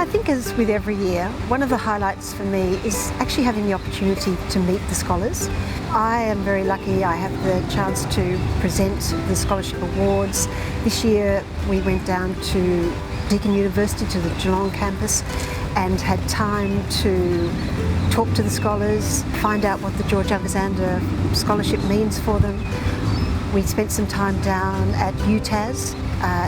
think as with every year, one of the highlights for me is actually having the opportunity to meet the scholars. I am very lucky I have the chance to present the scholarship awards. This year we went down to Deakin University, to the Geelong campus, and had time to talk to the scholars, find out what the George Alexander Scholarship means for them. We spent some time down at UTAS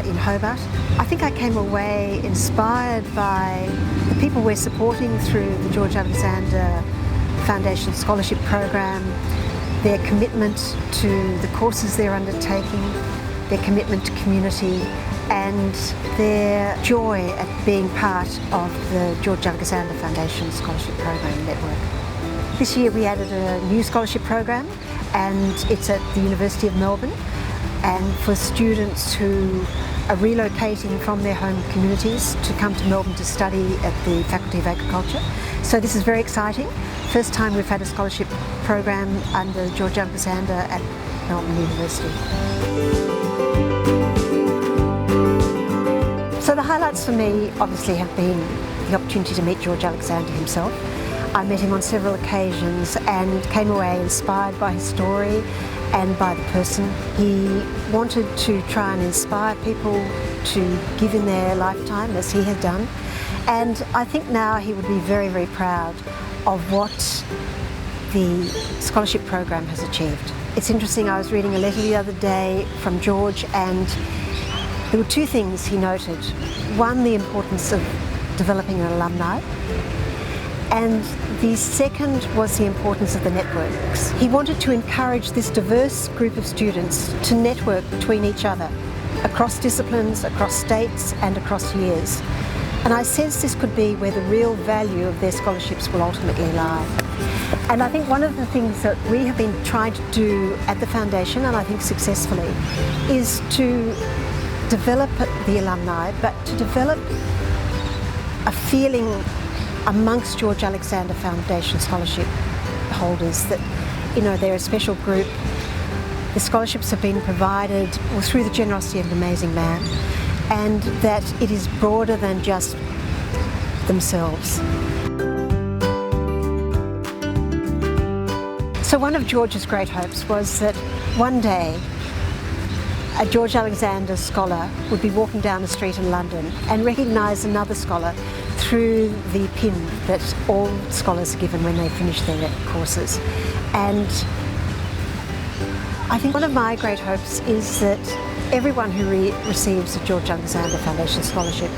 in Hobart. I think I came away inspired by the people we're supporting through the George Alexander Foundation Scholarship Program, their commitment to the courses they're undertaking, their commitment to community, and their joy at being part of the George Alexander Foundation Scholarship Program network. This year we added a new scholarship program, and it's at the University of Melbourne, and for students who are relocating from their home communities to come to Melbourne to study at the Faculty of Agriculture. So this is very exciting. First time we've had a scholarship program under George Alexander at Melbourne University. So the highlights for me obviously have been the opportunity to meet George Alexander himself. I met him on several occasions and came away inspired by his story and by the person. He wanted to try and inspire people to give in their lifetime as he had done. And I think now he would be very, very proud of what the scholarship program has achieved. It's interesting, I was reading a letter the other day from George, and there were two things he noted. One, the importance of developing an alumni, and the second was the importance of the networks. He wanted to encourage this diverse group of students to network between each other, across disciplines, across states and across years. And I sense this could be where the real value of their scholarships will ultimately lie. And I think one of the things that we have been trying to do at the Foundation, and I think successfully, is to develop the alumni, but to develop a feeling amongst George Alexander Foundation scholarship holders that, you know, they're a special group. The scholarships have been provided through the generosity of an amazing man, and that it is broader than just themselves. So one of George's great hopes was that one day a George Alexander scholar would be walking down the street in London and recognise another scholar through the pin that all scholars are given when they finish their courses. And I think one of my great hopes is that everyone who receives a George Alexander Foundation Scholarship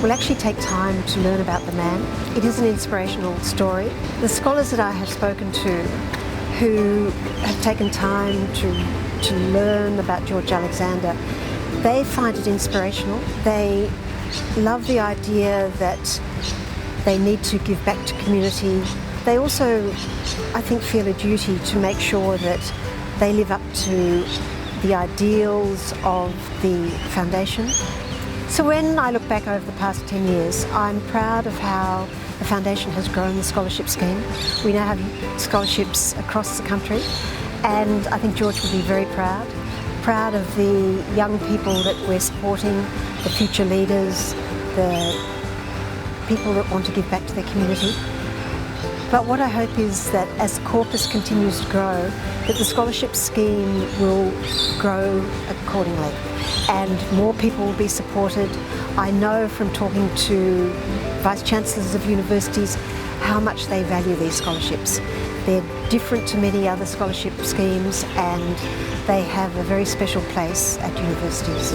will actually take time to learn about the man. It is an inspirational story. The scholars that I have spoken to who have taken time to learn about George Alexander, they find it inspirational. They love the idea that they need to give back to community. They also, I think, feel a duty to make sure that they live up to the ideals of the Foundation. So when I look back over the past 10 years, I'm proud of how the Foundation has grown the scholarship scheme. We now have scholarships across the country, and I think George would be very proud of the young people that we're supporting, the future leaders, the people that want to give back to their community. But what I hope is that as the corpus continues to grow, that the scholarship scheme will grow accordingly and more people will be supported. I know from talking to Vice Chancellors of universities how much they value these scholarships. They're different to many other scholarship schemes, and they have a very special place at universities.